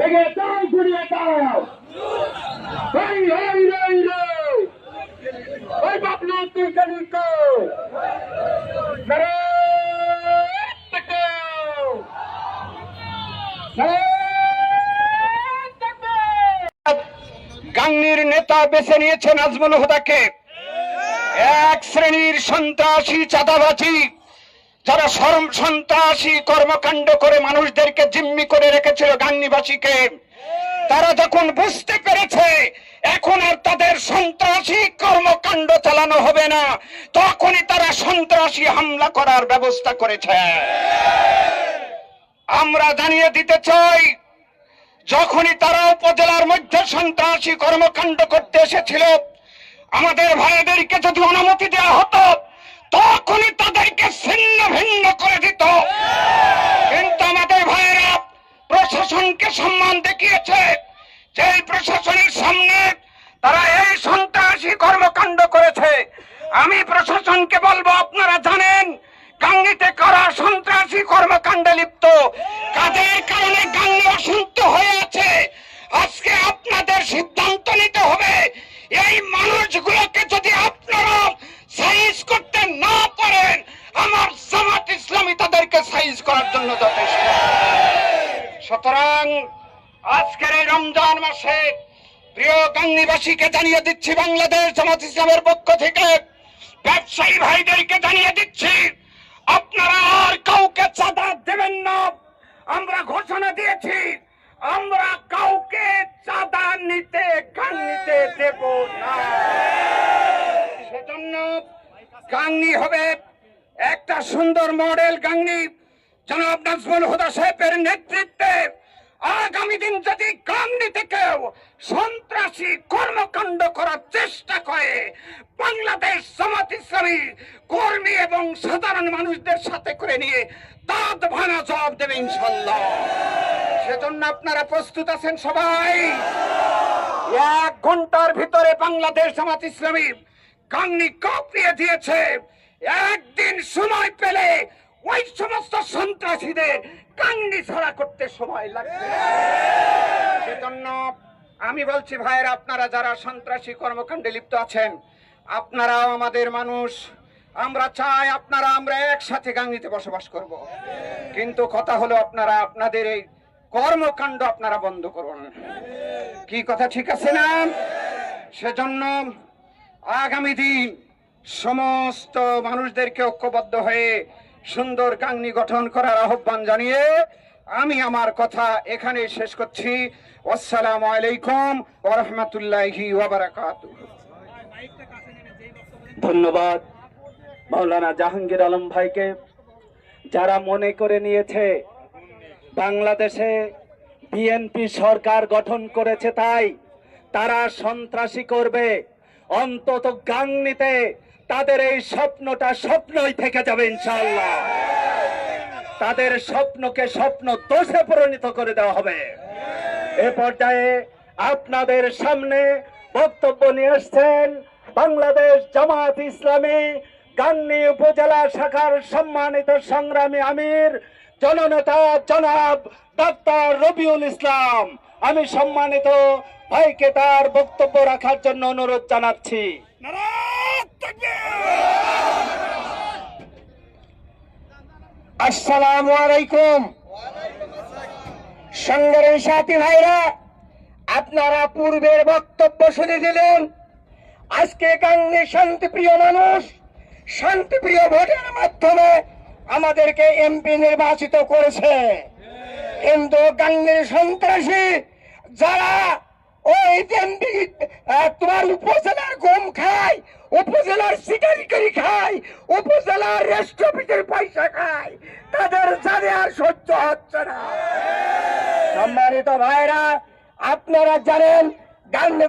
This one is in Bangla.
ভেঙে দাও, গুড়িয়ে দাও। এই এই এই রে, ওই বাবলু তুই গেলি তো গাংনীর নেতা বেছে নিয়েছেন নাজমুল হুদাকে, এক শ্রেণীর সন্ত্রাসী চাঁদাবাজি, যারা সন্ত্রাসী কর্মকাণ্ড করে মানুষদেরকে জিম্মি করে রেখেছিল গাংনীবাসীকে। তারা যখন বুঝতে পেরেছে এখন আর তাদের সন্ত্রাসী কর্মকাণ্ড চালানো হবে না, তখনই তারা সন্ত্রাসী হামলা করার ব্যবস্থা করেছে। আমরা জানিয়ে দিতে চাই, যখনই তারা উপজেলার মধ্যে সন্ত্রাসী কর্মকাণ্ড করতে এসেছিল, আমাদের ভাইদেরকে যদি অনুমতি দেওয়া হতো তখনই তাদেরকে ছিন্ন ভিন্ন করে দিত। কিন্তু আমাদের ভাইয়েরা প্রশাসনকে সম্মান দেখিয়েছে, যে প্রশাসনের সামনে তারা এই সন্ত্রাসী কর্মকাণ্ড করেছে। আমি প্রশাসনকে বলবো, আপনারা জানেন গাংনীতে কারা সন্ত্রাসী কর্মকাণ্ডে লিপ্ত, কাদের কারণে গাংনী অশান্ত হয়ে আছে। আজকে আপনাদের সিদ্ধান্ত নিতে হবে, এই মানুষগুলোকে যদি আপনারা সাইজ করতে না পারেন, আমার জামাত ইসলামী তাদেরকে সাইজ করার জন্য যথেষ্ট। সুতরাং আজকের এই রমজান মাসে প্রিয় গাংনীবাসীকে জানিয়ে দিচ্ছি, বাংলাদেশ জামাত ইসলামের পক্ষ থেকে ব্যবসায়ী ভাইদেরকে জানিয়ে দিচ্ছি, আপনারা আর কাউকে চাঁদা দেবেন না। আমরা ঘোষণা দিয়েছি, আমরা কাউকে চাঁদা নিতে গাংনীতে দেব না। সেজন্য গাংনী হবে একটা সুন্দর মডেল গাংনী। জনাব নাজমুল হুদা সাহেবের নেতৃত্বে আগামী দিন যদি গাংনী থেকেও সন্ত্রাসী কর্মকাণ্ড করার চেষ্টা করে, বাংলাদেশ জামাত ইসলামী কর্মী এবং সাধারণ মানুষদের সাথে করে নিয়ে দাঁত ভাঙা জবাব দেবে ইনশাল্লাহ। সেজন্য আপনারা প্রস্তুত আছেন সবাই? 1 ঘন্টার ভিতরে বাংলাদেশ জামাত ইসলামী গাংনী কাঁপিয়ে দিয়েছে। একদিন সময় পেলে ওই সমস্ত সন্ত্রাসীদের গাংনী ছাড়া করতে সময় লাগবে। সেজন্য আমি বলছি, ভাইয়েরা, আপনারা যারা সন্ত্রাসী কর্মকাণ্ডে লিপ্ত আছেন, আপনারাও আমাদের মানুষ। আমরা চাই আমরা একসাথে গাংনীতে বসবাস করব। কিন্তু কথা হলো, আপনারা আপনাদের এই কর্মকাণ্ড আপনারা বন্ধ করুন। কি কথা ঠিক আছে না? সেজন্য আগামী দিন সমস্ত মানুষদেরকে ঐক্যবদ্ধ হয়ে সুন্দর গাংনী গঠন করার আহ্বান জানিয়ে আমি আমার কথা এখানে শেষ করছি। আসসালামু আলাইকুম ওয়া রাহমাতুল্লাহি ওয়া বারাকাতুহু। ধন্যবাদ মাওলানা জাহাঙ্গীর আলম ভাইকে, যারা মনে করে নিয়েছে বাংলাদেশে বিএনপি সরকার গঠন করেছে তাই তারা সন্ত্রাসী করবে। অন্তত গাংনীতে তাদের এই স্বপ্নটা স্বপ্নই থেকে যাবে ইনশাআল্লাহ। তাদের স্বপ্নকে স্বপ্ন দোষে পরিণত করে দেওয়া হবে। এ পর্যায়ে আপনাদের সামনে বক্তব্য নিয়ে আসছেন বাংলাদেশ জামাত ইসলামী গাংনী উপজেলা শাখার সম্মানিত সংগ্রামী আমির জননেতা জনাব ডাক্তার রবিউল ইসলাম। আমি সম্মানিত ভাইকে তার বক্তব্য রাখার জন্য অনুরোধ জানাচ্ছি। আসসালামু আলাইকুম। সংগ্রামী সাথী ভাইরা, আপনারা পূর্বের বক্তব্য শুনে দিলেন। আজকে গাংনী শান্তিপ্রিয় মানুষ শান্তিপ্রিয় ভোটের মাধ্যমে আমাদেরকে এমপি নির্বাচিত করেছে। কিন্তু গাংনীর সন্ত্রাসী যারা ওই তোমার উপজেলার গম খায়, উপজেলার সিটারিকারি খায়, উপজেলার রেস্ট অফিসের পয়সা খায়, তাদের জানে আর সহ্য হচ্ছে না। সম্মানিত ভাইরা, আপনারা জানেন গাংনী